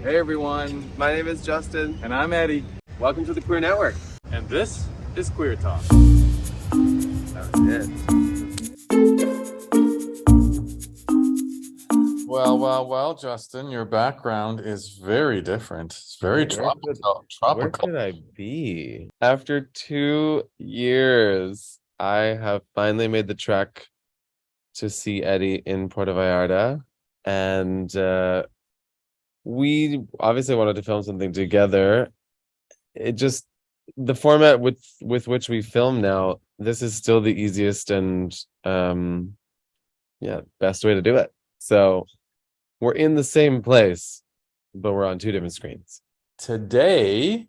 Hey everyone, my name is Justin. And I'm Eddie, Welcome to the Queer Network. and this is Queer Talk. That was it. Well, Justin, your background is very different. It's very Where could where tropical. could I be? After 2 years, I have finally made the trek to see Eddie in Puerto Vallarta, and we obviously wanted to film something together. It just the format with which we film now, this is still the easiest and best way to do it. So we're in the same place, but we're on two different screens. Today,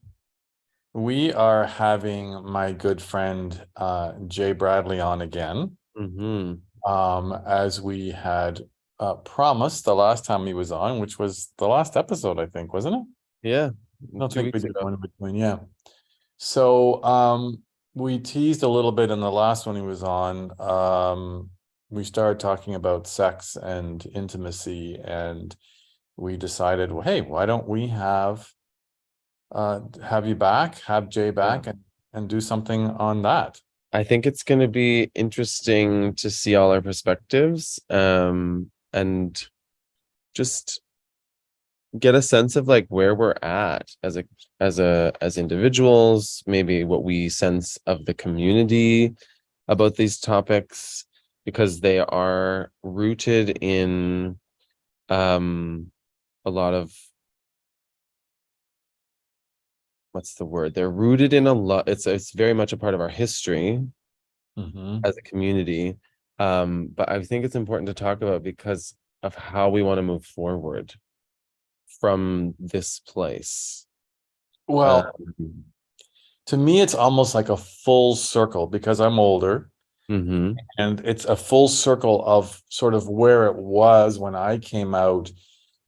we are having my good friend Jay Bradley on again, Mm-hmm. as we had promised the last time he was on, which was the last episode, I think, wasn't it? Yeah, I don't two think we weeks did ago. one in between, yeah. So we teased a little bit in the last one he was on. We started talking about sex and intimacy, and we decided, well, hey, why don't we have you back, have Jay Yeah. back and do something on that. I think it's going to be interesting to see all our perspectives, and just get a sense of like where we're at as individuals, maybe what we sense of the community about these topics, because they are rooted in a lot of, what's the word? They're rooted in a lot. It's very much a part of our history Mhm. as a community. But I think it's important to talk about because of how we want to move forward from this place. Well, Um, to me, it's almost like a full circle because I'm older, mhm. and it's a full circle of sort of where it was when I came out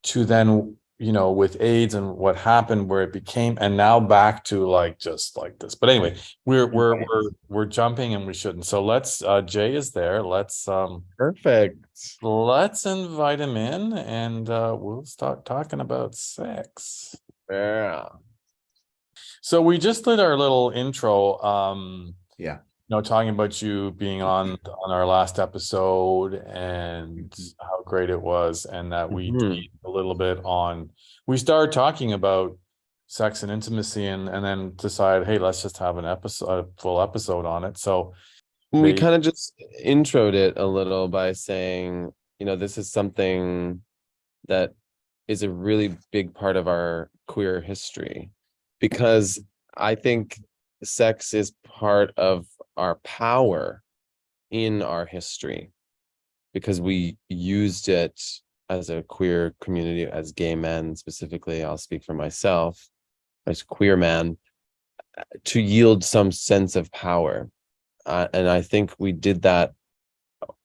to then, with AIDS and what happened, where it became, and now back to like just like this. But anyway, Right. we're jumping and we shouldn't. So let's Jay is there. Perfect. Let's invite him in and we'll start talking about sex. Yeah. So we just did our little intro. Yeah. Talking about you being on our last episode and how great it was, and that we Mhm. teased a little bit on. We started talking about sex and intimacy, and then decided, hey, let's just have a full episode on it. So We they, kind of just introed it a little by saying, this is something that is a really big part of our queer history, because I think sex is part of our power in our history, because we used it as a queer community, as gay men specifically. I'll speak for myself as a queer man, to yield some sense of power. And I think we did that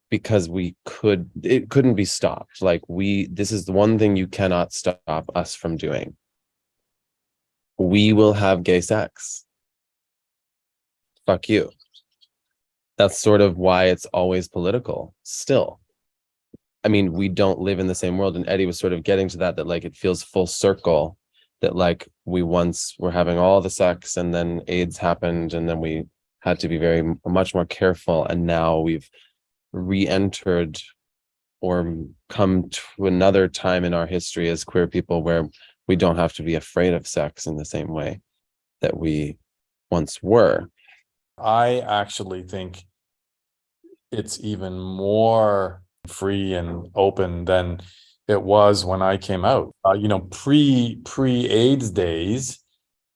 because it couldn't be stopped. Like, this is the one thing you cannot stop us from doing. We will have gay sex. Fuck you. That's sort of why it's always political still. I mean, we don't live in the same world. And Eddie was sort of getting to that like it feels full circle, that like we once were having all the sex and then AIDS happened and then we had to be very much more careful. And now we've re-entered or come to another time in our history as queer people where we don't have to be afraid of sex in the same way that we once were. I actually think it's even more free and open than it was when I came out. Pre AIDS days,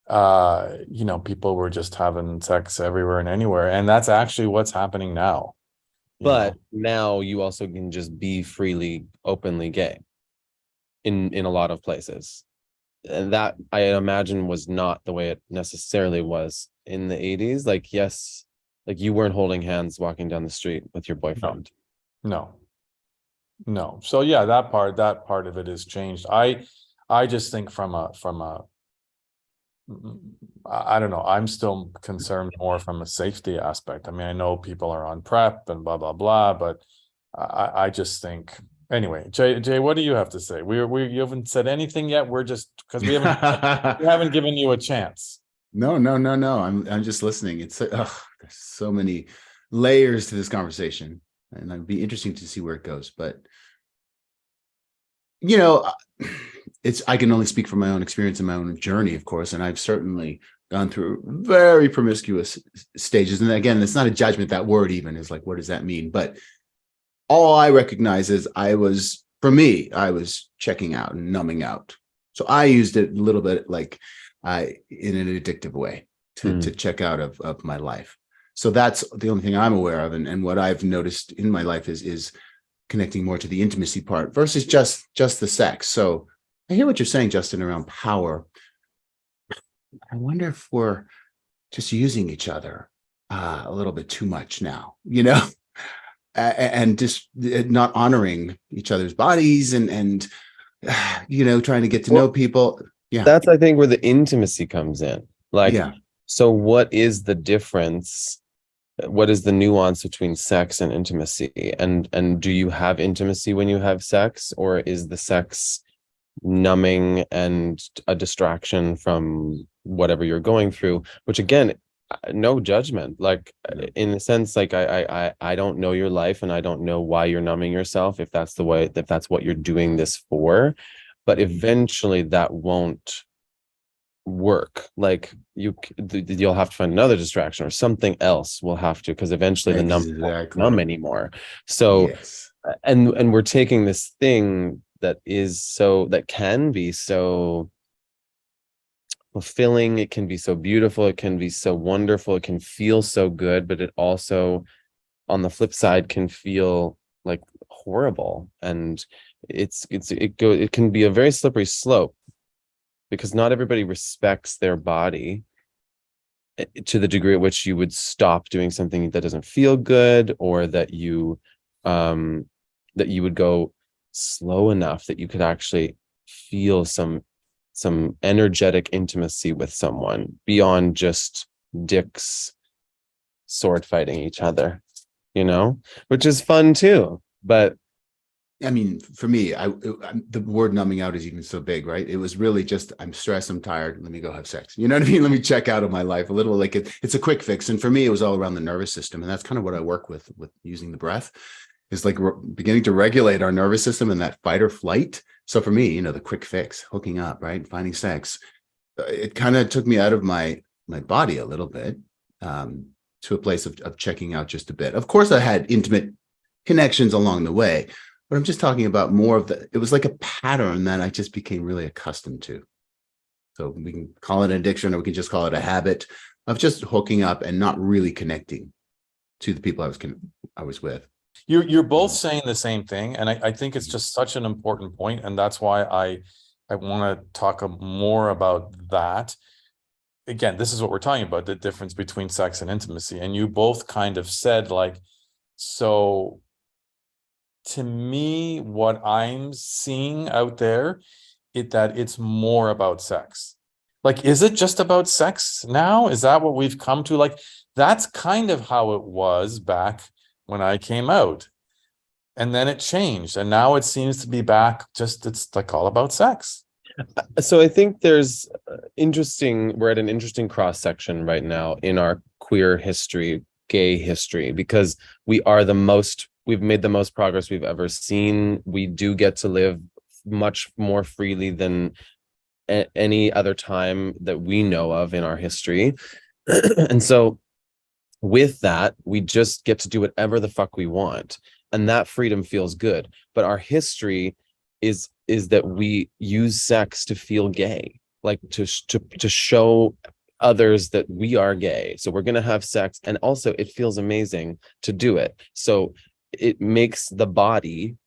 people were just having sex everywhere and anywhere, and that's actually what's happening now. You know, But now you also can just be freely, openly gay in a lot of places. And that, I imagine, was not the way it necessarily was in the 80s. Like, yes, like you weren't holding hands walking down the street with your no, boyfriend. no, no. So yeah, that part of it has changed. I just think I don't know. I'm still concerned more from a safety aspect. I mean, I know people are on PrEP and blah blah blah, but I just think Anyway, Jay, what do you have to say? You haven't said anything yet. We're just because we haven't given you a chance. No, no, no, no. I'm just listening. There's so many layers to this conversation, and it'd be interesting to see where it goes. But you know, I can only speak from my own experience and my own journey, of course, and I've certainly gone through very promiscuous stages. And again, it's not a judgment. That word even is like, what does that mean? But all I recognize is I was checking out and numbing out. So I used it a little bit like in an addictive way to check out of my life. So that's the only thing I'm aware of. And what I've noticed in my life is connecting more to the intimacy part versus just the sex. So I hear what you're saying, Justin, around power. I wonder if we're just using each other a little bit too much now, and just not honoring each other's bodies and trying to get to know people. Yeah. That's, I think, where the intimacy comes in. Like, yeah. So what is the difference? What is the nuance between sex and intimacy? And do you have intimacy when you have sex, or is the sex numbing and a distraction from whatever you're going through? Which, again, no judgment. Like, in a sense, like I don't know your life, and I don't know why you're numbing yourself, if that's what you're doing this for. But eventually that won't work. Like, you'll have to find another distraction or something else will have to, because eventually the number won't numb anymore. So yes. and we're taking this thing that can be so fulfilling, it can be so beautiful, it can be so wonderful, it can feel so good, but it also, on the flip side, can feel like horrible. And it can be a very slippery slope, because not everybody respects their body to the degree at which you would stop doing something that doesn't feel good, or that you would go slow enough that you could actually feel some energetic intimacy with someone beyond just dicks sword fighting each other, which is fun too. But I mean, for me, the word numbing out is even so big, right? It was really just, I'm stressed, I'm tired, let me go have sex. You know what I mean? Let me check out of my life a little. Like it's a quick fix. And for me, it was all around the nervous system. And that's kind of what I work with using the breath, is like we're beginning to regulate our nervous system and that fight or flight. So for me, the quick fix, hooking up, right? Finding sex, it kind of took me out of my body a little bit, to a place of checking out just a bit. Of course, I had intimate connections along the way, but I'm just talking about more of it was like a pattern that I just became really accustomed to. So we can call it an addiction, or we can just call it a habit of just hooking up and not really connecting to the people I was with. You're both saying the same thing, and I think it's just such an important point, and that's why I want to talk more about that. Again, this is what we're talking about, the difference between sex and intimacy, and you both kind of said, like, so to me, what I'm seeing out there is that it's more about sex. Like, is it just about sex now? Is that what we've come to? Like, that's kind of how it was back when I came out. And then it changed. And now it seems to be back, it's like all about sex. So I think we're at an interesting cross section right now in our queer history, gay history, because we've made the most progress we've ever seen. We do get to live much more freely than any other time that we know of in our history. And so with that, we just get to do whatever the fuck we want. And that freedom feels good. But our history is that we use sex to feel gay, like to show others that we are gay. So we're going to have sex. And also it feels amazing to do it. So it makes the body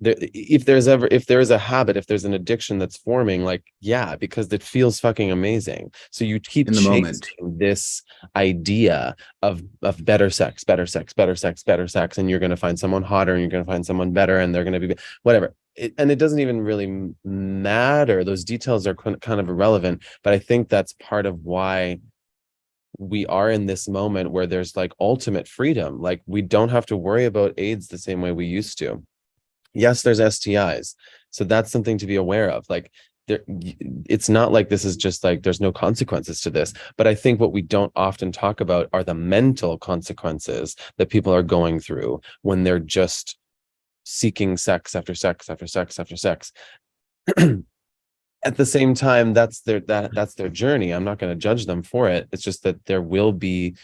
there. If there is a habit, if there's an addiction that's forming, like, yeah, because it feels fucking amazing. So you keep chasing this idea of better sex, and you're going to find someone hotter, and you're going to find someone better, and they're going to be whatever. And it doesn't even really matter. Those details are kind of irrelevant. But I think that's part of why we are in this moment where there's like ultimate freedom. Like, we don't have to worry about AIDS the same way we used to. Yes, there's STIs. So that's something to be aware of. Like there, it's not like this is just like there's no consequences to this. But I think what we don't often talk about are the mental consequences that people are going through when they're just seeking sex after sex after sex after sex. At the same time, that's their journey. I'm not going to judge them for it. It's just that there will be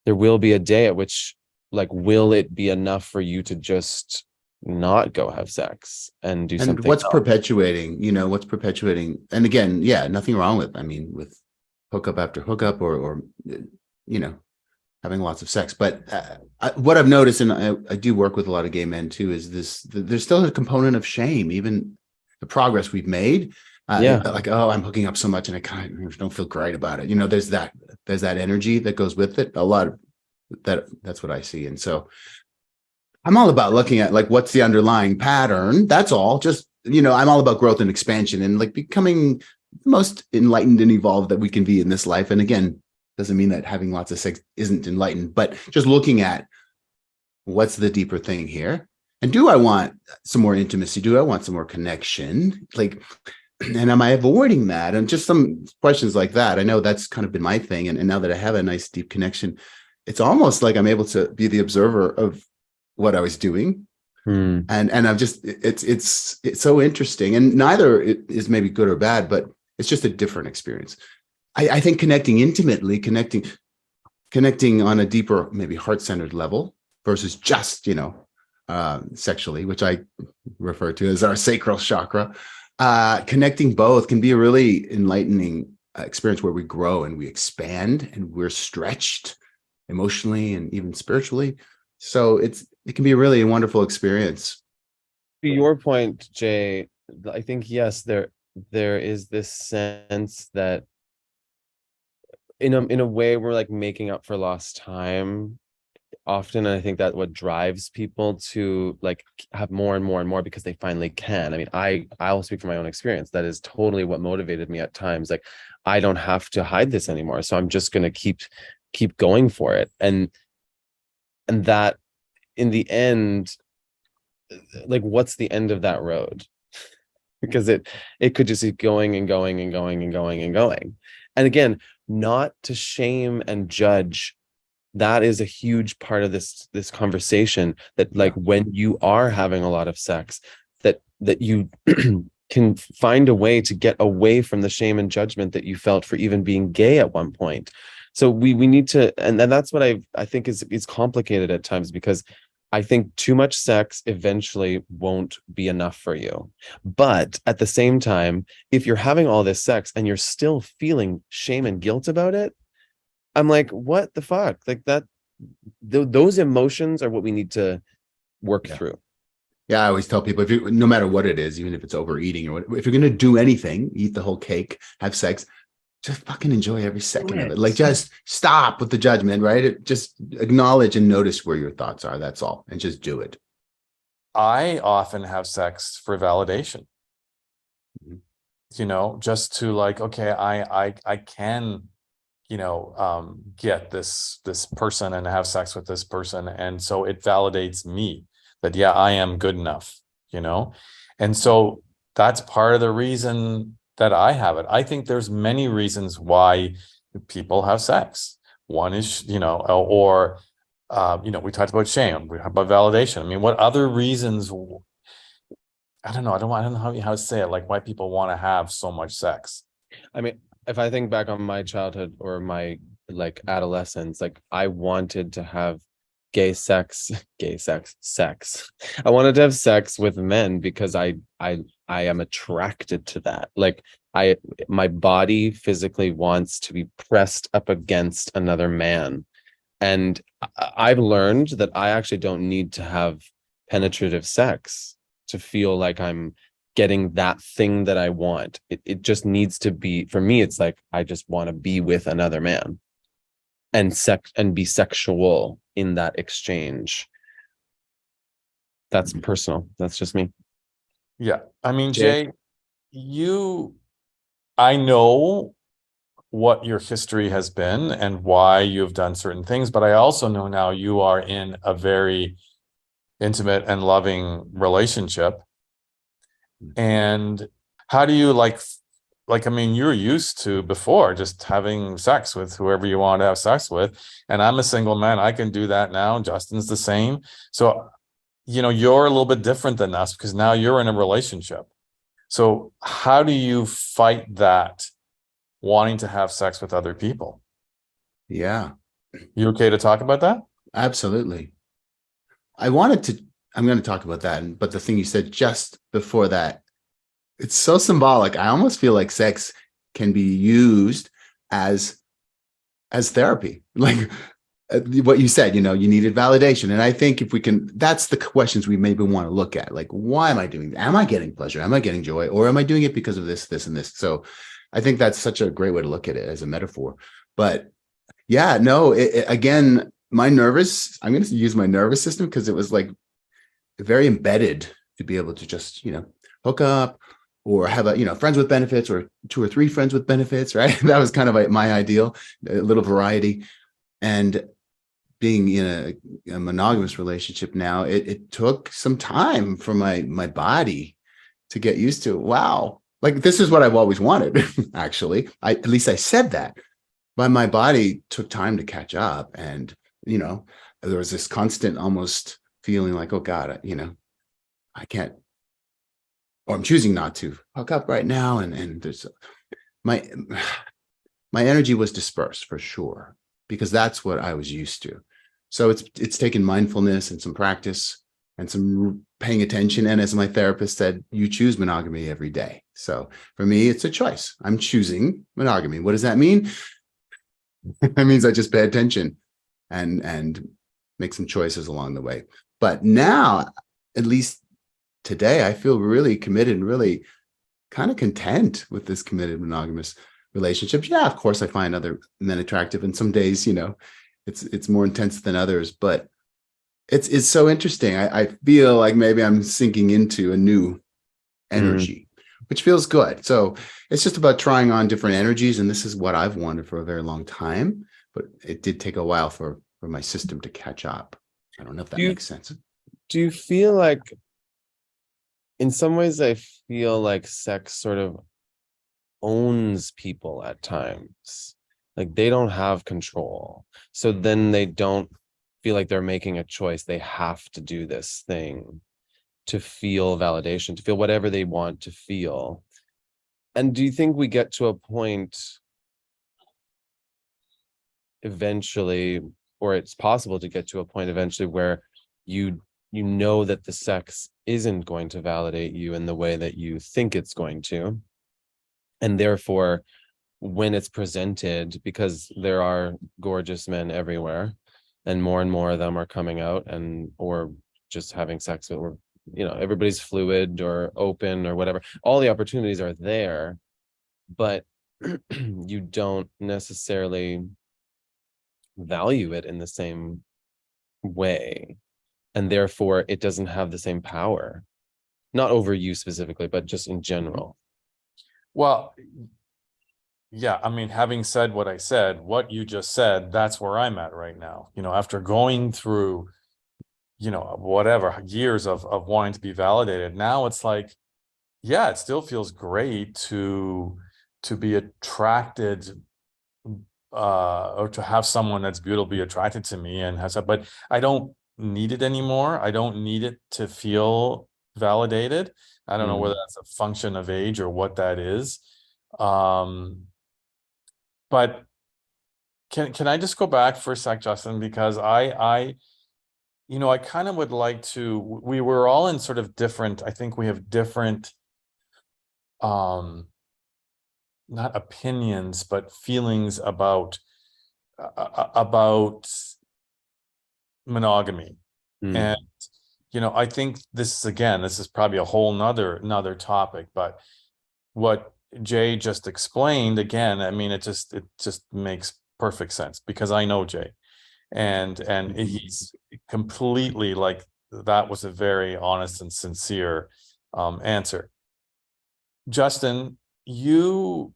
a day at which, like, will it be enough for you to just not go have sex and do And something what's else? perpetuating, what's perpetuating, and again, yeah, nothing wrong with, I mean, with hookup after hookup or you know, having lots of sex. But what I've noticed, and I do work with a lot of gay men too, is there's still a component of shame, even the progress we've made. Yeah. Like, oh, I'm hooking up so much and I kind of don't feel great about it. There's that energy that goes with it. A lot of that's what I see. And so I'm all about looking at, like, what's the underlying pattern. That's all. Just, I'm all about growth and expansion and, like, becoming the most enlightened and evolved that we can be in this life. And again, doesn't mean that having lots of sex isn't enlightened, but just looking at what's the deeper thing here. And do I want some more intimacy? Do I want some more connection? Like, and am I avoiding that? And just some questions like that. I know that's kind of been my thing. And now that I have a nice deep connection, it's almost like I'm able to be the observer of what I was doing. And I've just, it's so interesting. And neither is maybe good or bad, but it's just a different experience. I think connecting intimately, connecting on a deeper, maybe heart-centered level versus just, sexually, which I refer to as our sacral chakra. Connecting both can be a really enlightening experience where we grow and we expand and we're stretched emotionally and even spiritually. So it can be a really wonderful experience. To your point, Jay, I think, yes, there is this sense that in a way we're like making up for lost time often. And I think that what drives people to, like, have more and more and more because they finally can. I mean, I'll speak from my own experience. That is totally what motivated me at times. Like, I don't have to hide this anymore, so I'm just going to keep going for it. And that, in the end, like, what's the end of that road? Because it could just keep going and going and going and going and going. And again, not to shame and judge. That is a huge part of this conversation, that, like, when you are having a lot of sex, that you can find a way to get away from the shame and judgment that you felt for even being gay at one point. So we need to, and that's what I think is complicated at times, because I think too much sex eventually won't be enough for you. But at the same time, if you're having all this sex and you're still feeling shame and guilt about it, I'm like, what the fuck? Like, that, those emotions are what we need to work through. Yeah, I always tell people, no matter what it is, even if it's overeating or what, if you're going to do anything, eat the whole cake, have sex, just fucking enjoy every second of it. Like, just stop with the judgment, right? Just acknowledge and notice where your thoughts are. That's all. And just do it. I often have sex for validation. Just to, like, okay, I can, get this person and have sex with this person. And so it validates me that, yeah, I am good enough, And so that's part of the reason that I have it. I think there's many reasons why people have sex. One is, we talked about shame, we talked about validation. I mean, what other reasons? I don't know how to say it, like, why people want to have so much sex. I mean, if I think back on my childhood or my, like, adolescence, like, I wanted to have sex. I wanted to have sex with men because I am attracted to that. Like, my body physically wants to be pressed up against another man. And I've learned that I actually don't need to have penetrative sex to feel like I'm getting that thing that I want. It just needs to be, for me, it's like, I just want to be with another man and be sexual in that exchange. That's personal. That's just me. Yeah. I mean, Jay, I know what your history has been and why you've done certain things, but I also know now you are in a very intimate and loving relationship. And how do you I mean, you're used to before just having sex with whoever you want to have sex with. And I'm a single man. I can do that now. Justin's the same. So, you're a little bit different than us because now you're in a relationship. So how do you fight that wanting to have sex with other people? Yeah, You okay to talk about that? absolutely. I'm going to talk about that. But the thing you said just before that, it's so symbolic. I almost feel like sex can be used as therapy. Like what you said, you needed validation. And I think if we can, that's the questions we maybe want to look at. Like, why am I doing that? Am I getting pleasure? Am I getting joy? Or am I doing it because of this, this, and this? So I think that's such a great way to look at it as a metaphor. But yeah, no, again, I'm going to use my nervous system because it was like very embedded to be able to just, hook up or have friends with benefits or 2 or 3 friends with benefits, right? That was kind of my ideal, a little variety. And being in a monogamous relationship now, it took some time for my body to get used to, wow, like this is what I've always wanted. Actually, at least I said that, but my body took time to catch up. And, there was this constant almost feeling like, oh God, I can't, or I'm choosing not to hook up right now. And there's my energy was dispersed for sure, because that's what I was used to. So it's taken mindfulness and some practice and some paying attention. And as my therapist said, you choose monogamy every day. So for me, it's a choice. I'm choosing monogamy. What does that mean? That means I just pay attention and make some choices along the way. But now, at least today, I feel really committed and really kind of content with this committed monogamous relationship. Yeah, of course, I find other men attractive, and some days, it's more intense than others. But it's so interesting. I feel like maybe I'm sinking into a new energy, which feels good. So it's just about trying on different energies, and this is what I've wanted for a very long time. But it did take a while for my system to catch up. I don't know if that makes sense. Do you feel like, in some ways, I feel like sex sort of owns people at times? Like they don't have control. So then they don't feel like they're making a choice. They have to do this thing to feel validation, to feel whatever they want to feel. And do you think we get to a point eventually, or it's possible to get to a point eventually where you know that the sex isn't going to validate you in the way that you think it's going to, and therefore when it's presented, because there are gorgeous men everywhere and more of them are coming out and or just having sex with, or everybody's fluid or open or whatever, all the opportunities are there, but you don't necessarily value it in the same way, and therefore it doesn't have the same power, not over you specifically, but just in general. Well, yeah, I mean, having said what I said, what you just said, that's where I'm at right now. After going through, whatever years of wanting to be validated, now it's like, yeah, it still feels great to be attracted, or to have someone that's beautiful be attracted to me and has that, but I don't need it anymore. I don't need it to feel validated. I don't know whether that's a function of age or what that is. But can I just go back for a sec, Justin, because I kind of would like to, we were all in sort of different, I think we have different, not opinions, but feelings about monogamy. And, I think this is probably a whole nother topic, but what Jay just explained, again, I mean, it just makes perfect sense because I know Jay, and he's completely like, that was a very honest and sincere answer. Justin, you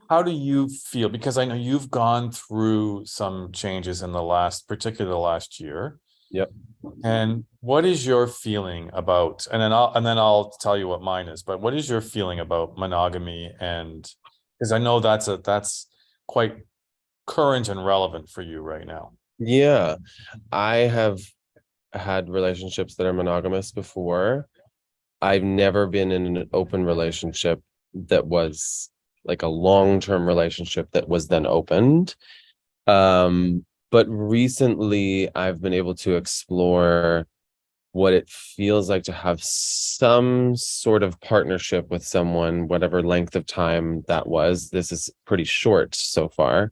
how do you feel? Because I know you've gone through some changes in particularly the last year. Yep. And what is your feeling about, and then I'll tell you what mine is, but what is your feeling about monogamy? And because I know that's quite current and relevant for you right now. Yeah, I have had relationships that are monogamous before. I've never been in an open relationship that was like a long-term relationship that was then opened. But recently I've been able to explore what it feels like to have some sort of partnership with someone, whatever length of time that was. This is pretty short so far,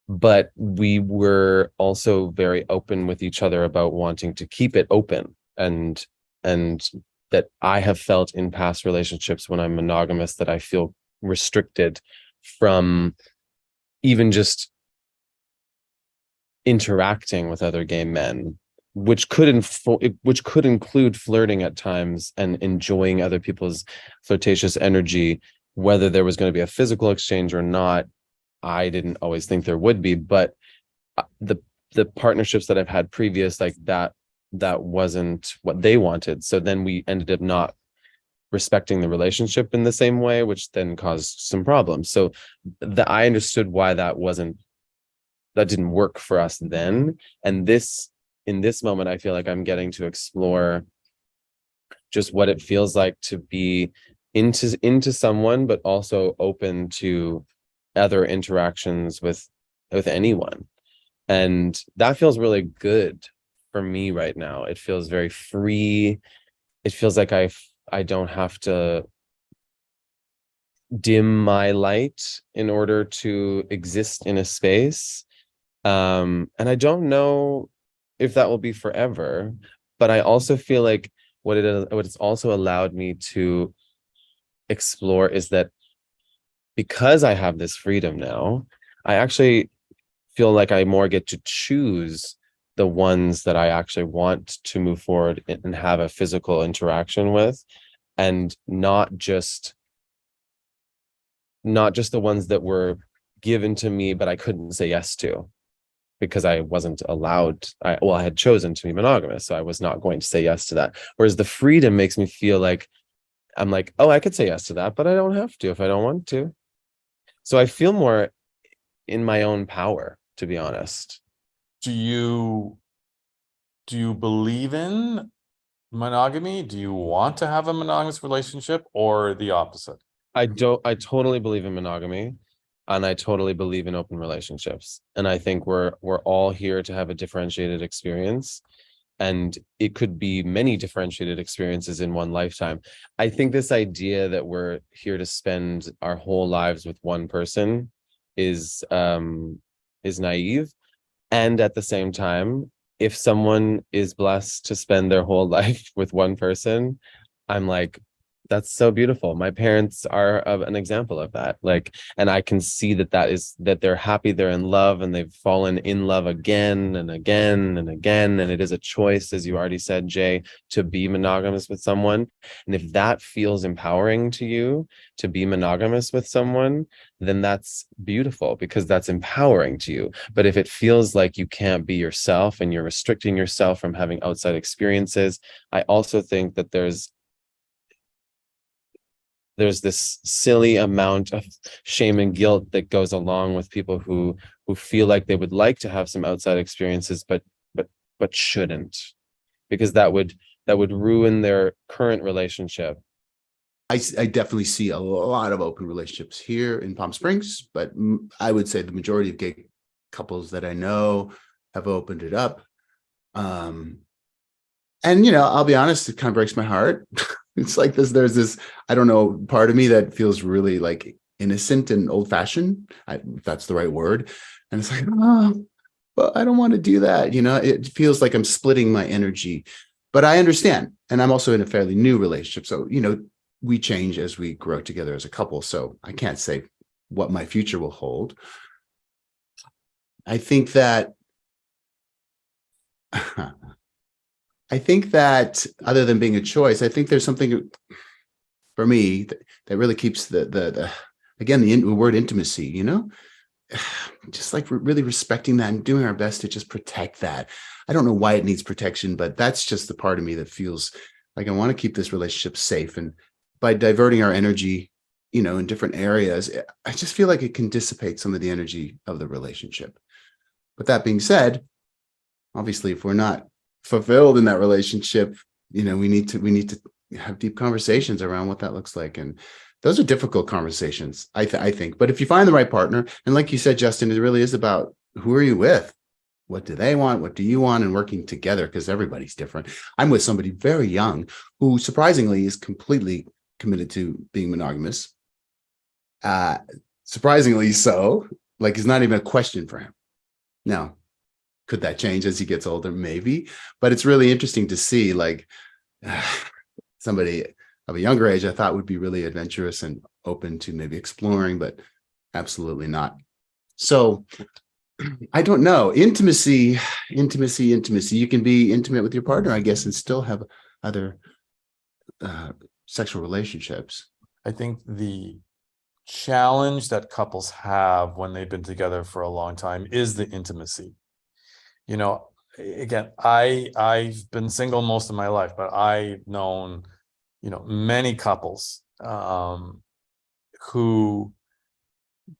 but we were also very open with each other about wanting to keep it open, and that I have felt in past relationships when I'm monogamous that I feel restricted from even just interacting with other gay men, which could include flirting at times and enjoying other people's flirtatious energy, whether there was going to be a physical exchange or not. I didn't always think there would be, but the partnerships that I've had previous, like that wasn't what they wanted. So then we ended up not respecting the relationship in the same way, which then caused some problems. So I understood why that didn't work for us then. And in this moment, I feel like I'm getting to explore just what it feels like to be into someone, but also open to other interactions with anyone. And that feels really good for me right now. It feels very free. It feels like I don't have to dim my light in order to exist in a space. And I don't know if that will be forever, but I also feel like what it's also allowed me to explore is that because I have this freedom now, I actually feel like I more get to choose the ones that I actually want to move forward and have a physical interaction with, and not just the ones that were given to me but I couldn't say yes to because I wasn't allowed. I had chosen to be monogamous, so I was not going to say yes to that. Whereas the freedom makes me feel like I'm like, oh, I could say yes to that, but I don't have to if I don't want to. So I feel more in my own power, to be honest. Do you believe in monogamy? Do you want to have a monogamous relationship, or the opposite? I totally believe in monogamy, and I totally believe in open relationships. And I think we're all here to have a differentiated experience. And it could be many differentiated experiences in one lifetime. I think this idea that we're here to spend our whole lives with one person is naive. And at the same time, if someone is blessed to spend their whole life with one person, I'm like, that's so beautiful. My parents are an example of that. Like, and I can see that they're happy, they're in love, and they've fallen in love again and again and again. And it is a choice, as you already said, Jay, to be monogamous with someone. And if that feels empowering to you to be monogamous with someone, then that's beautiful because that's empowering to you. But if it feels like you can't be yourself and you're restricting yourself from having outside experiences, I also think that there's this silly amount of shame and guilt that goes along with people who feel like they would like to have some outside experiences but shouldn't, because that would ruin their current relationship. I definitely see a lot of open relationships here in Palm Springs, but I would say the majority of gay couples that I know have opened it up. And, I'll be honest, it kind of breaks my heart. It's like there's this, I don't know, part of me that feels really like innocent and old fashioned, if that's the right word. And it's like, oh, but I don't want to do that. It feels like I'm splitting my energy, but I understand. And I'm also in a fairly new relationship. So, we change as we grow together as a couple. So I can't say what my future will hold. I think that other than being a choice, I think there's something for me that really keeps the again, the word intimacy, just like really respecting that and doing our best to just protect that. I don't know why it needs protection, but that's just the part of me that feels like I want to keep this relationship safe. And by diverting our energy, in different areas, I just feel like it can dissipate some of the energy of the relationship. But that being said, obviously, if we're not fulfilled in that relationship, we need to have deep conversations around what that looks like. And those are difficult conversations, I think. But if you find the right partner, and like you said, Justin, it really is about who are you with? What do they want? What do you want? And working together, because everybody's different. I'm with somebody very young who surprisingly is completely committed to being monogamous. Surprisingly so, like it's not even a question for him. Now, could that change as he gets older? Maybe, but it's really interesting to see like somebody of a younger age I thought would be really adventurous and open to maybe exploring, but absolutely not. So I don't know. Intimacy. You can be intimate with your partner, I guess, and still have other sexual relationships. I think the challenge that couples have when they've been together for a long time is the intimacy. Again, I've been single most of my life, but I've known, many couples who,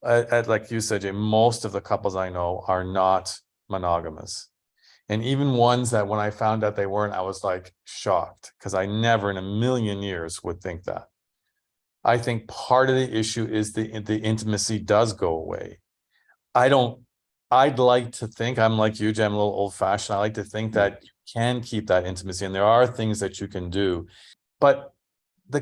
like you said, Jay, most of the couples I know are not monogamous. And even ones that when I found out they weren't, I was like shocked, because I never in a million years would think that. I think part of the issue is the intimacy does go away. I'd like to think, I'm like you, Jay, I'm a little old fashioned. I like to think that you can keep that intimacy, and there are things that you can do. But a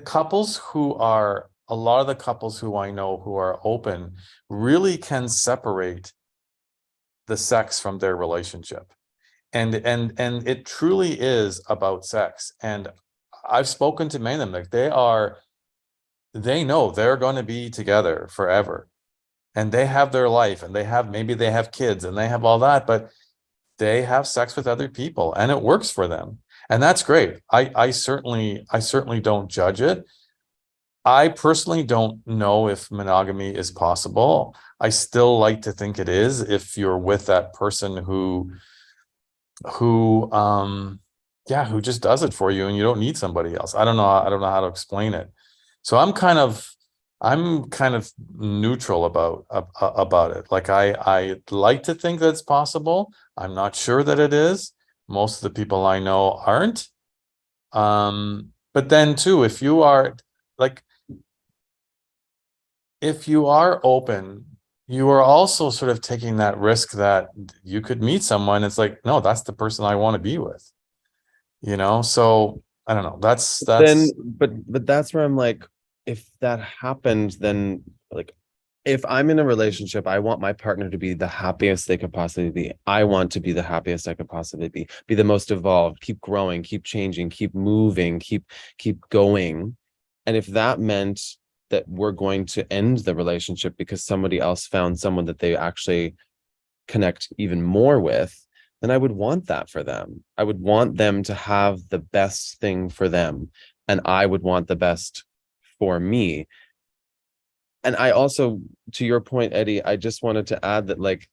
lot of the couples who I know who are open really can separate the sex from their relationship. And it truly is about sex. And I've spoken to many of them, like they know they're going to be together forever, and they have their life, and maybe they have kids and they have all that, but they have sex with other people and it works for them. And that's great. I certainly don't judge it. I personally don't know if monogamy is possible. I still like to think it is, if you're with that person who just does it for you and you don't need somebody else. I don't know how to explain it. So I'm kind of neutral about it. Like I like to think that it's possible. I'm not sure that it is. Most of the people I know aren't. But then too, if you are open, you are also sort of taking that risk that you could meet someone. It's like, no, that's the person I want to be with. So I don't know. That's but that's where I'm like, if that happened, then like, if I'm in a relationship, I want my partner to be the happiest they could possibly be. I want to be the happiest I could possibly be the most evolved, keep growing, keep changing, keep moving, keep going. And if that meant that we're going to end the relationship because somebody else found someone that they actually connect even more with, then I would want that for them. I would want them to have the best thing for them, and I would want the best for me. And I also, to your point, Eddie, I just wanted to add that like,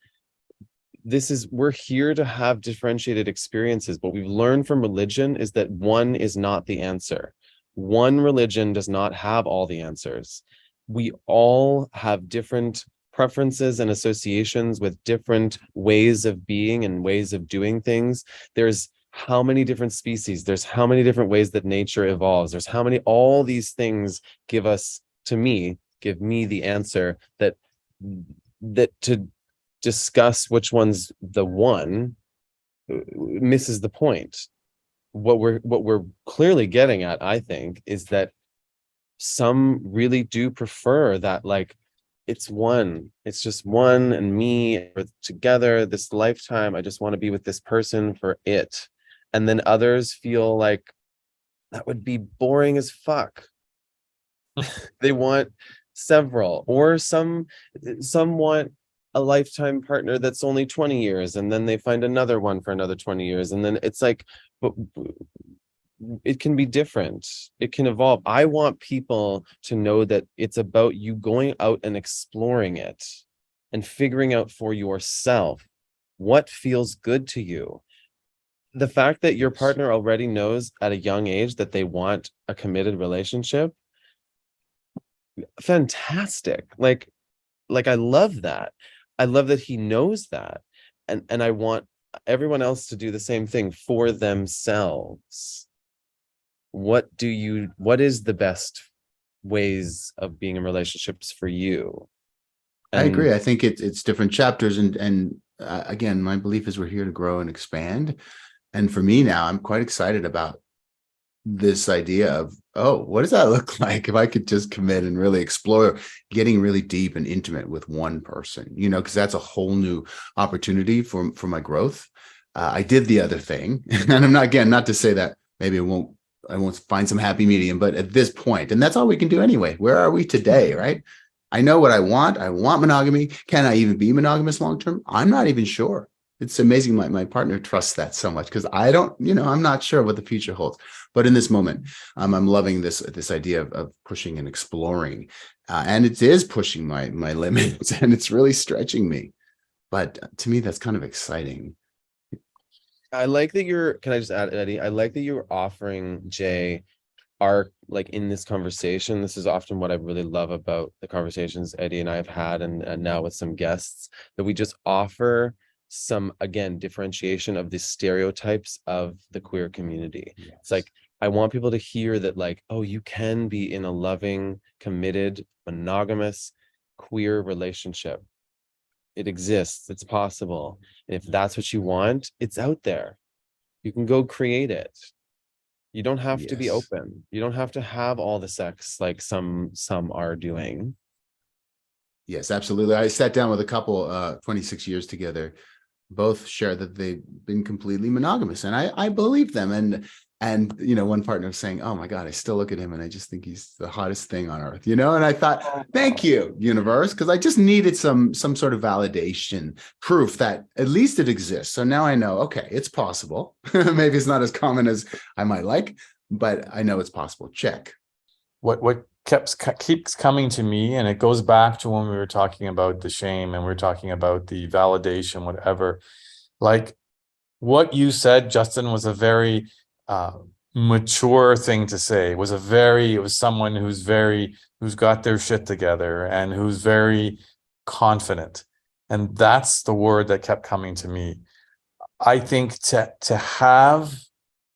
we're here to have differentiated experiences. What we've learned from religion is that one is not the answer. One religion does not have all the answers. We all have different preferences and associations with different ways of being and ways of doing things. There's how many different species, there's how many different ways that nature evolves, there's how many, all these things give me the answer that to discuss which one's the one misses the point. What we're clearly getting at, I think, is that some really do prefer that, like, it's just one and me, we're together this lifetime, I just want to be with this person for it. And then others feel like that would be boring as fuck. They want several, or some want a lifetime partner that's only 20 years, and then they find another one for another 20 years, and then it's like, but it can be different. It can evolve. I want people to know that it's about you going out and exploring it and figuring out for yourself what feels good to you. The fact that your partner already knows at a young age that they want a committed relationship, fantastic. Like I love that. I love that he knows that. And I want everyone else to do the same thing for themselves. What is the best ways of being in relationships for you? I And agree. I think it's different chapters, and again, my belief is we're here to grow and expand. And for me now, I'm quite excited about this idea of, oh, what does that look like if I could just commit and really explore getting really deep and intimate with one person, because that's a whole new opportunity for my growth. I did the other thing, and I'm not, again, not to say that maybe I won't find some happy medium, but at this point, and that's all we can do anyway. Where are we today, right? I know what I want. I want monogamy. Can I even be monogamous long term? I'm not even sure. It's amazing my partner trusts that so much, because I don't, I'm not sure what the future holds. But in this moment, I'm loving this idea of pushing and exploring. And it is pushing my limits, and it's really stretching me. But to me, that's kind of exciting. I like that can I just add, Eddie? I like that you're offering Jay like in this conversation. This is often what I really love about the conversations Eddie and I have had, and now with some guests, that we just offer some, again, differentiation of the stereotypes of the queer community. Yes. It's like, I want people to hear that, like, oh, you can be in a loving, committed, monogamous, queer relationship. It exists. It's possible. And if that's what you want, it's out there. You can go create it. You don't have to be Yes. open. You don't have to have all the sex like some are doing. Yes, absolutely. I sat down with a couple 26 years together. Both share that they've been completely monogamous, and I believe them. And one partner was saying, "Oh my God, I still look at him and I just think he's the hottest thing on earth." And I thought, "Thank you, universe," because I just needed some sort of validation, proof that at least it exists. So now I know, okay, it's possible. Maybe it's not as common as I might like, but I know it's possible. Check. What keeps coming to me, and it goes back to when we were talking about the shame and we were talking about the validation, whatever, like what you said, Justin, was a very mature thing to say. It was someone who's got their shit together and who's very confident. And that's the word that kept coming to me. I think to have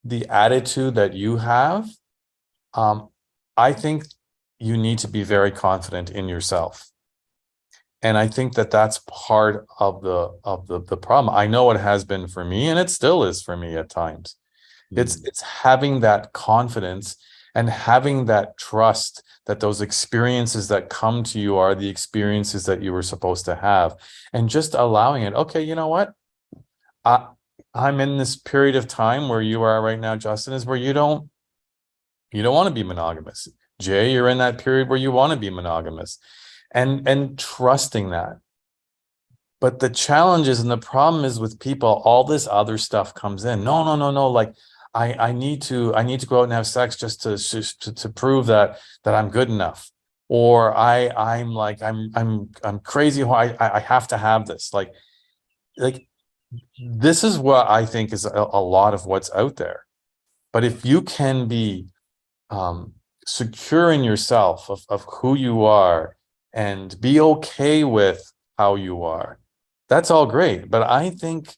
the attitude that you have, I think you need to be very confident in yourself. And I think that that's part of the problem. I know it has been for me, and it still is for me at times. It's having that confidence and having that trust that those experiences that come to you are the experiences that you were supposed to have, and just allowing it. Okay, you know what? I'm in this period of time where you are right now, Justin, is where you don't want to be monogamous. Jay, you're in that period where you want to be monogamous, and trusting that. But the challenge is, and the problem is with people, all this other stuff comes in. No. Like I need to go out and have sex just to prove that I'm good enough, or I'm crazy. I have to have this. Like this is what I think is a lot of what's out there. But if you can be secure in yourself of who you are and be okay with how you are, that's all great. But I think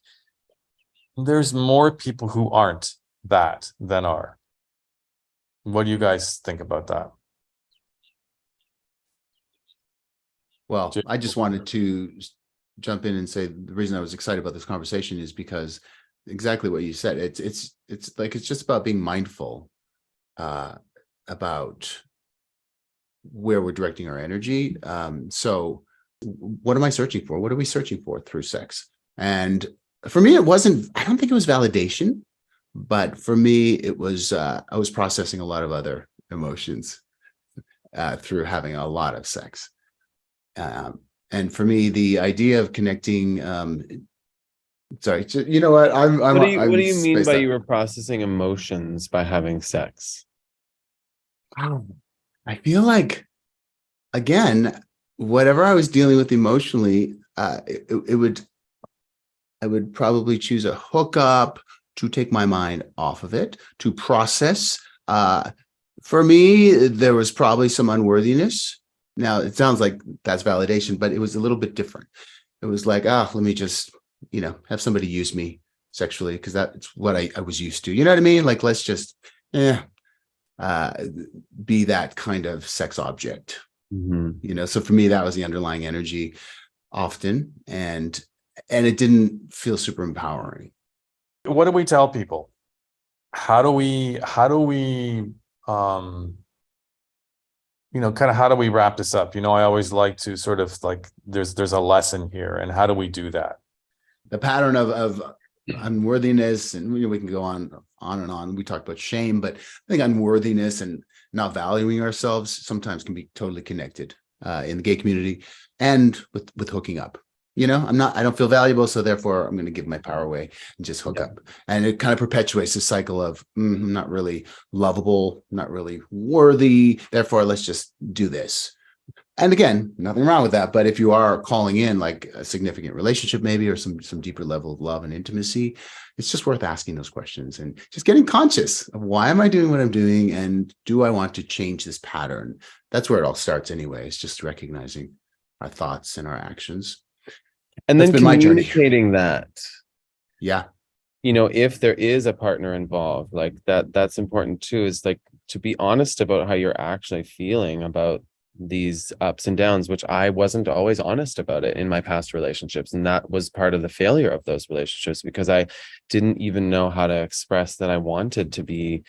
there's more people who aren't that than are. What do you guys think about that? Well, I just wanted to jump in and say the reason I was excited about this conversation is because exactly what you said. It's just about being mindful about where we're directing our energy. So what am I searching for? What are we searching for through sex? And for me, I don't think it was validation, but for me, it was, I was processing a lot of other emotions through having a lot of sex. And for me, the idea of connecting Sorry, you know what? What I'm do you mean spaced by out. you were processing emotions by having sex? Wow. I feel like, again, whatever I was dealing with emotionally, it would, I would probably choose a hookup to take my mind off of it, to process. For me, there was probably some unworthiness. Now, it sounds like that's validation, but it was a little bit different. It was like, let me just, have somebody use me sexually because that's what I was used to. You know what I mean? Like, let's just, uh, be that kind of sex object. So for me, that was the underlying energy often, and it didn't feel super empowering. What do we tell people? How do we kind of how do we wrap this up? I always like to sort of like there's a lesson here, and how do we do that? The pattern of unworthiness, and we can go on and on. We talked about shame, but I think unworthiness and not valuing ourselves sometimes can be totally connected in the gay community and with hooking up. I don't feel valuable, so therefore I'm going to give my power away and just hook up. And it kind of perpetuates the cycle of I'm not really lovable, not really worthy. Therefore, let's just do this. And again, nothing wrong with that. But if you are calling in like a significant relationship, maybe, or some deeper level of love and intimacy, it's just worth asking those questions and just getting conscious of why am I doing what I'm doing, and do I want to change this pattern? That's where it all starts anyway. It's just recognizing our thoughts and our actions. And That's then been my journey. communicating that, Yeah. if there is a partner involved, like that's important too, is like to be honest about how you're actually feeling about these ups and downs, which I wasn't always honest about it in my past relationships. And that was part of the failure of those relationships, because I didn't even know how to express that I wanted to be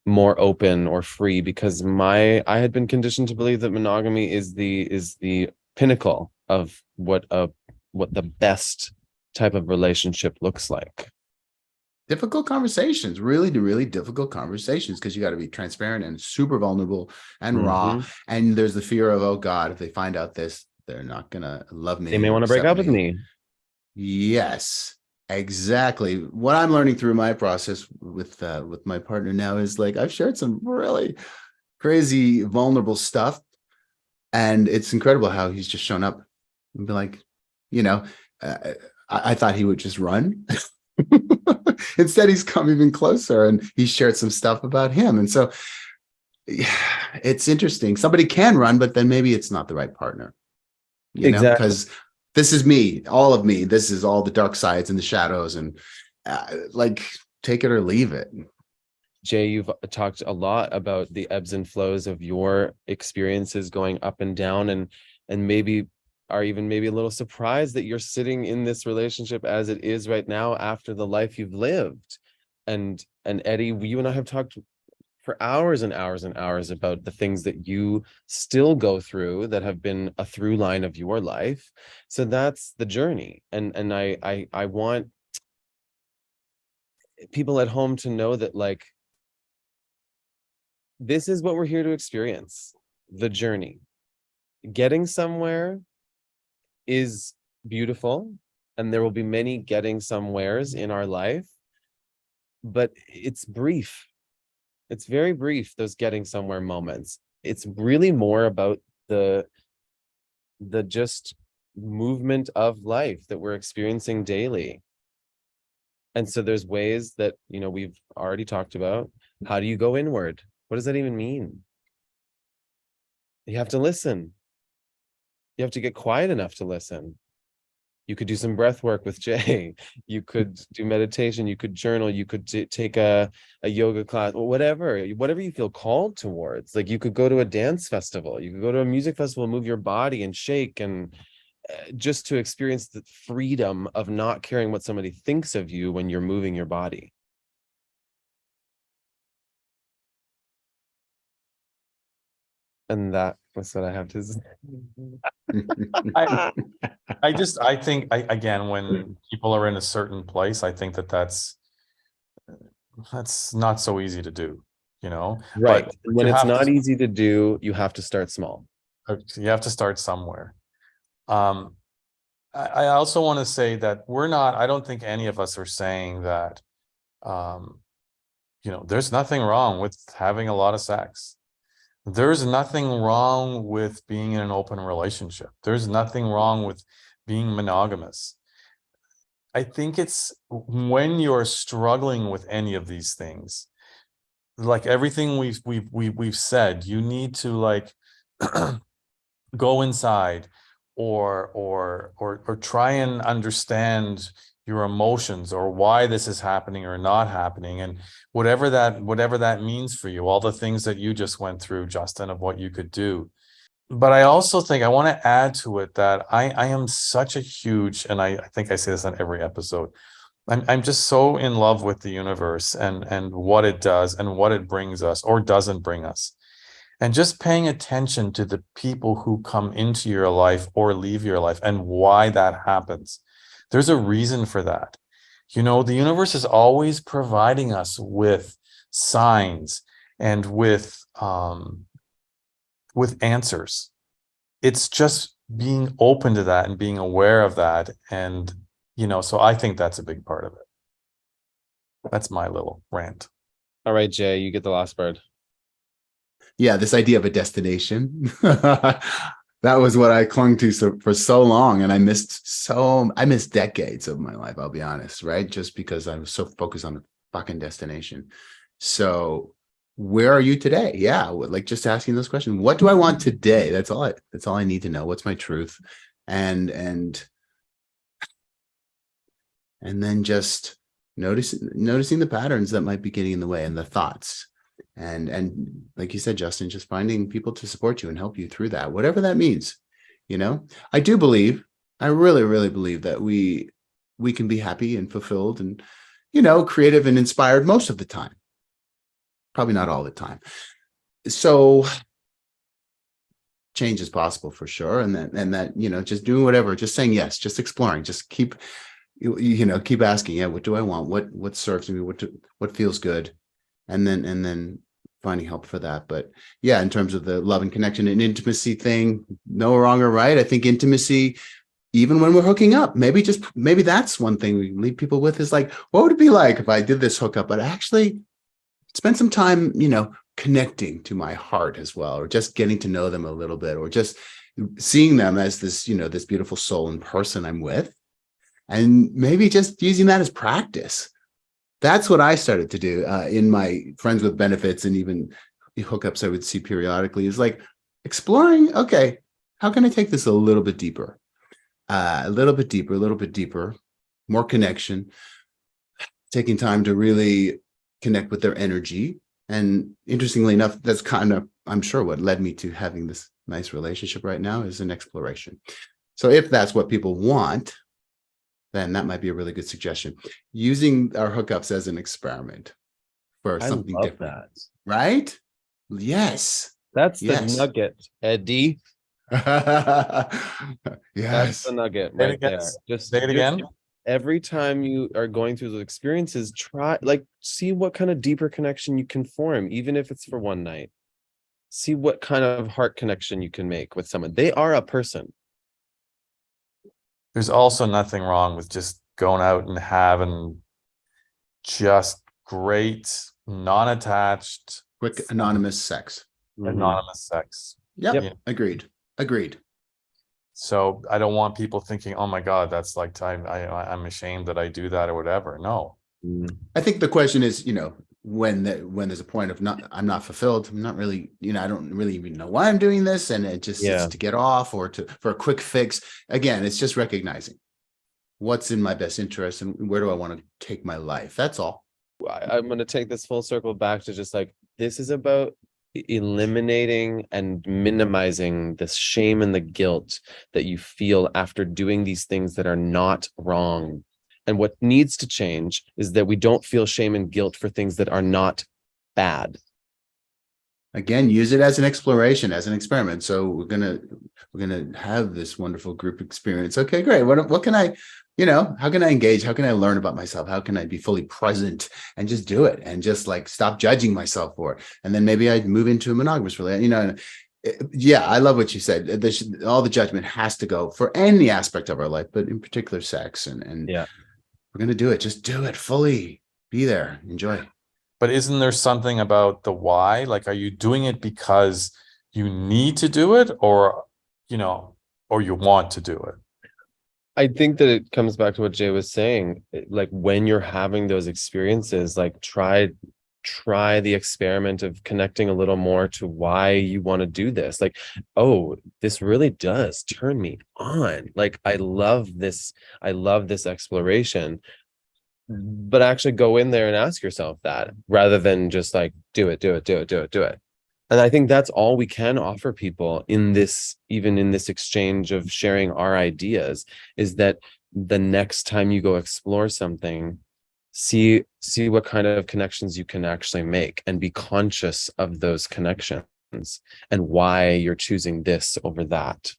more open or free, because I had been conditioned to believe that monogamy is the pinnacle of what the best type of relationship looks like. Difficult conversations, really, really difficult conversations, because you got to be transparent and super vulnerable and raw. And there's the fear of, oh God, if they find out this, they're not gonna love me. They may want to break up with me. Yes, exactly. What I'm learning through my process with my partner now is like I've shared some really crazy, vulnerable stuff, and it's incredible how he's just shown up and be like, I thought he would just run. Instead, he's come even closer, and he shared some stuff about him. And so it's interesting. Somebody can run, but then maybe it's not the right partner, Exactly. because this is me, all of me. This is all the dark sides and the shadows, and like take it or leave it. Jay, you've talked a lot about the ebbs and flows of your experiences going up and down, and maybe are even maybe a little surprised that you're sitting in this relationship as it is right now after the life you've lived. And Eddie, you and I have talked for hours and hours and hours about the things that you still go through that have been a through line of your life. So that's the journey. And I want people at home to know that, like, this is what we're here to experience, the journey. Getting somewhere is beautiful, and there will be many getting somewheres in our life, but it's brief. It's very brief, those getting somewhere moments. It's really more about the just movement of life that we're experiencing daily. And so there's ways that, we've already talked about. How do you go inward? What does that even mean? You have to listen. You have to get quiet enough to listen. You could do some breath work with Jay. You could do meditation. You could journal. You could take a yoga class, or whatever you feel called towards. Like, you could go to a dance festival. You could go to a music festival, move your body and shake, and just to experience the freedom of not caring what somebody thinks of you when you're moving your body. And that was what I have to say. I think again, when people are in a certain place, I think that's not so easy to do, Right. But when it's not easy to do, you have to start small. You have to start somewhere. I also want to say that I don't think any of us are saying that, there's nothing wrong with having a lot of sex. There's nothing wrong with being in an open relationship. There's nothing wrong with being monogamous. I think it's when you're struggling with any of these things, like everything we've said, you need to like go inside or try and understand your emotions or why this is happening or not happening, and whatever that means for you, all the things that you just went through, Justin, of what you could do. But I also think I want to add to it that I am such a huge, and I think I say this on every episode, I'm just so in love with the universe and what it does and what it brings us or doesn't bring us. And just paying attention to the people who come into your life or leave your life and why that happens. There's a reason for that. The universe is always providing us with signs and with answers. It's just being open to that and being aware of that. And, so I think that's a big part of it. That's my little rant. All right, Jay, you get the last word. Yeah, this idea of a destination. That was what I clung to for so long. And I missed decades of my life, I'll be honest, right? Just because I was so focused on the fucking destination. So where are you today? Yeah, like just asking this question. What do I want today? That's all I need to know. What's my truth? And then just noticing the patterns that might be getting in the way and the thoughts. And like you said, Justin, just finding people to support you and help you through that, whatever that means. I do believe, I really, really believe that we can be happy and fulfilled and, creative and inspired most of the time. Probably not all the time. So change is possible for sure. And that, just doing whatever, just saying yes, just exploring, just keep asking, yeah, what do I want? What serves me? What feels good? And then finding help for that. But yeah, in terms of the love and connection and intimacy thing, no wrong or right. I think intimacy, even when we're hooking up, maybe that's one thing we leave people with is like, what would it be like if I did this hookup, but actually spend some time, connecting to my heart as well, or just getting to know them a little bit, or just seeing them as this, this beautiful soul and person I'm with, and maybe just using that as practice. That's what I started to do in my friends with benefits and even hookups I would see periodically, is like exploring, okay, how can I take this a little bit deeper, more connection, taking time to really connect with their energy. And interestingly enough, that's kind of, I'm sure, what led me to having this nice relationship right now is an exploration. So if that's what people want, then that might be a really good suggestion. Using our hookups as an experiment for something different. Right? Yes. That's the nugget, Eddie. Yes. That's the nugget right there. Just say it again. Every time you are going through those experiences, see what kind of deeper connection you can form, even if it's for one night. See what kind of heart connection you can make with someone. They are a person. There's also nothing wrong with just going out and having just great, non-attached, quick, anonymous sex. Yep. Agreed. So I don't want people thinking, oh my God, that's like I'm ashamed that I do that or whatever. No. I think the question is, when there's a point of I'm not fulfilled, I'm not really, I don't really even know why I'm doing this, and it just is to get off or for a quick fix. Again, it's just recognizing what's in my best interest and where do I want to take my life. That's all. I'm going to take this full circle back to just like, this is about eliminating and minimizing the shame and the guilt that you feel after doing these things that are not wrong. And what needs to change is that we don't feel shame and guilt for things that are not bad. Again, use it as an exploration, as an experiment. So we're gonna have this wonderful group experience. Okay, great. What can I, how can I engage? How can I learn about myself? How can I be fully present and just do it and just like stop judging myself for it? And then maybe I'd move into a monogamous relationship. Yeah, I love what you said. All the judgment has to go for any aspect of our life, but in particular sex. And Yeah. we're going to do it. Just do it fully. Be there. Enjoy. But isn't there something about the why? Like, are you doing it because you need to do it, or, or you want to do it? I think that it comes back to what Jay was saying. Like when you're having those experiences, like try the experiment of connecting a little more to why you want to do this. Like, oh, this really does turn me on. Like I love this exploration. But actually go in there and ask yourself that rather than just like do it. And I think that's all we can offer people in this, even in this exchange of sharing our ideas, is that the next time you go explore something, see what kind of connections you can actually make and be conscious of those connections and why you're choosing this over that.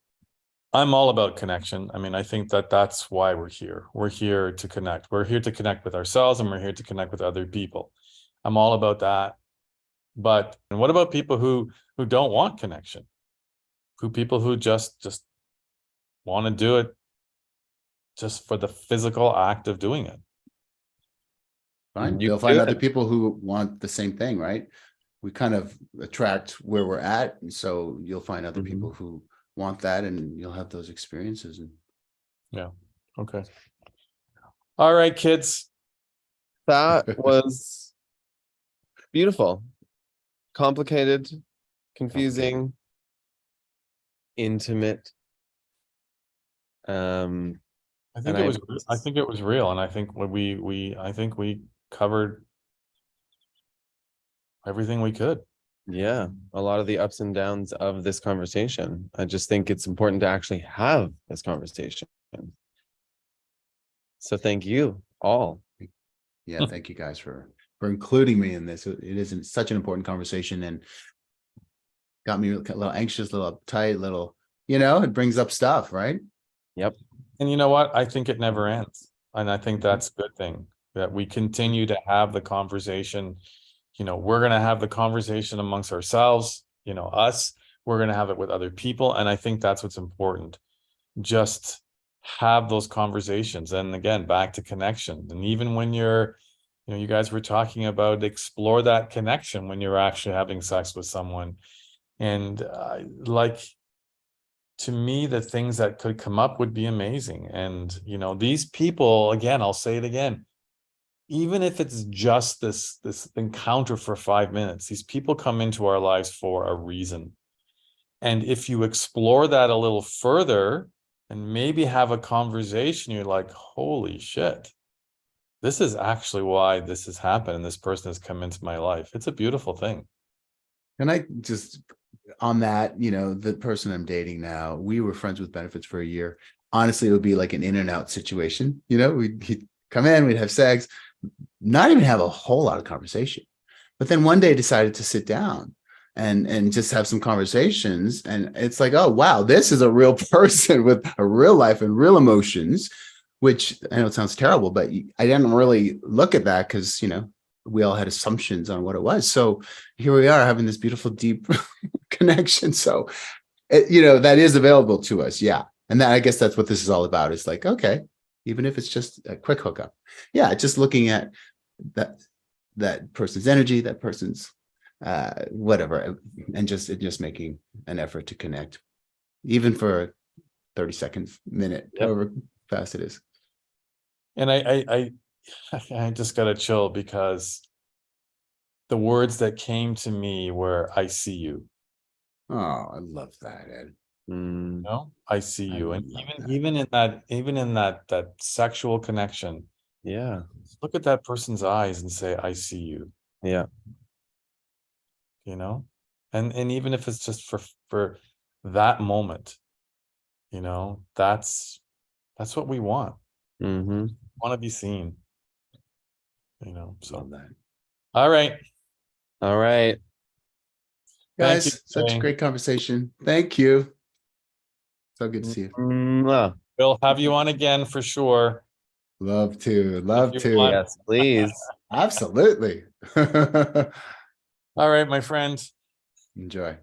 I'm all about connection. I mean, I think that that's why we're here. We're here to connect. We're here to connect with ourselves, and we're here to connect with other people. I'm all about that. But and what about people who don't want connection? People who just want to do it just for the physical act of doing it. Fine. You They'll can find do other it. people who want the same thing, right? We kind of attract where we're at. And so you'll find other people who want that, and you'll have those experiences. And Yeah. Okay. All right, kids. That was beautiful, complicated, confusing, intimate. I think it was real, and I think we covered everything we could. Yeah, a lot of the ups and downs of this conversation. I just think it's important to actually have this conversation. So thank you all. yeah, thank you guys for including me in this. It isn't such an important conversation, and got me a little anxious, a little uptight, it brings up stuff, right? Yep. And you know what? I think it never ends. And I think that's a good thing that we continue to have the conversation. We're going to have the conversation amongst ourselves, us. We're going to have it with other people. And I think that's what's important. Just have those conversations. And again, back to connection. And even when you guys were talking about explore that connection when you're actually having sex with someone. And to me, the things that could come up would be amazing. And, these people, again, I'll say it again, even if it's just this encounter for 5 minutes, these people come into our lives for a reason. And if you explore that a little further and maybe have a conversation, you're like, holy shit, this is actually why this has happened. And this person has come into my life. It's a beautiful thing. And I just, on that, the person I'm dating now, we were friends with benefits for a year. Honestly, it would be like an in and out situation. He'd come in, we'd have sex, not even have a whole lot of conversation. But then one day decided to sit down and just have some conversations. And it's like, oh, wow, this is a real person with a real life and real emotions, which I know it sounds terrible, but I didn't really look at that because, we all had assumptions on what it was. So here we are having this beautiful, deep connection. So, that is available to us. Yeah. And I guess that's what this is all about. It's like, okay, even if it's just a quick hookup. Yeah. Just looking at that person's energy, that person's whatever, and just making an effort to connect, even for 30 seconds, minute, however fast it is. And I just got to chill because the words that came to me were, I see you. Oh, I love that, Ed. I see you. And even in that sexual connection. Yeah. Look at that person's eyes and say, I see you. Yeah. And even if it's just for that moment, that's what we want. Want to be seen. So Love that. All right. Guys, such a great conversation. Thank you. So good to see you. We'll have you on again for sure. Love to. Yes, please. Absolutely. All right, my friend. Enjoy.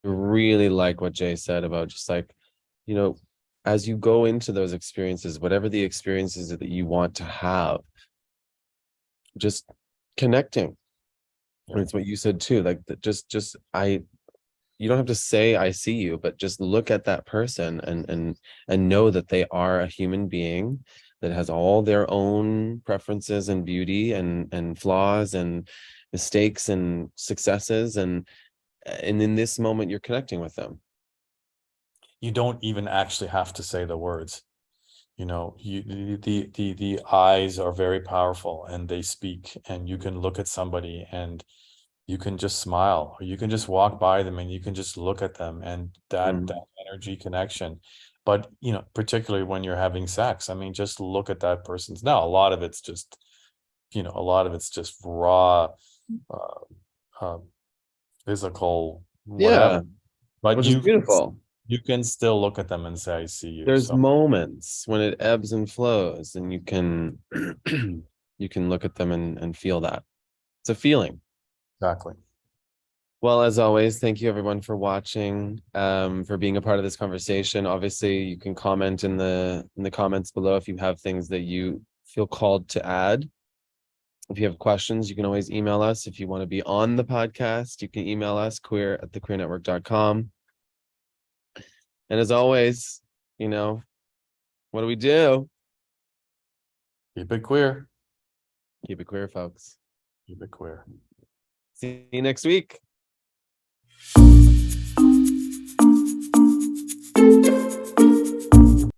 really like what Jay said about just like, you know, as you go into those experiences, whatever the experiences that you want to have, just connecting. And it's what you said too, like that just you don't have to say I see you, but just look at that person and know that they are a human being that has all their own preferences and beauty and flaws and mistakes and successes, and in this moment you're connecting with them. You don't even actually have to say the words. You know, the eyes are very powerful and they speak, and you can look at somebody and you can just smile, or you can just walk by them and you can just look at them, and that energy connection. But you know, particularly when you're having sex, I mean, just look at that person's. Now, a lot of it's just, you know, a lot of it's just raw, uh, uh, physical, Yeah, whatever. But which is beautiful. you can still look at them and say, I see you. There's So moments when it ebbs and flows, and you can you can look at them and feel that. It's a feeling. exactly. Well, as always, thank you everyone for watching, for being a part of this conversation. Obviously, you can comment in the comments below if you have things that you feel called to add. If you have questions, you can always email us. If you want to be on the podcast, you can email us queer@thequeernetwork.com. And as always, you know, what do we do? Keep it queer. Keep it queer, folks. Keep it queer. See you next week.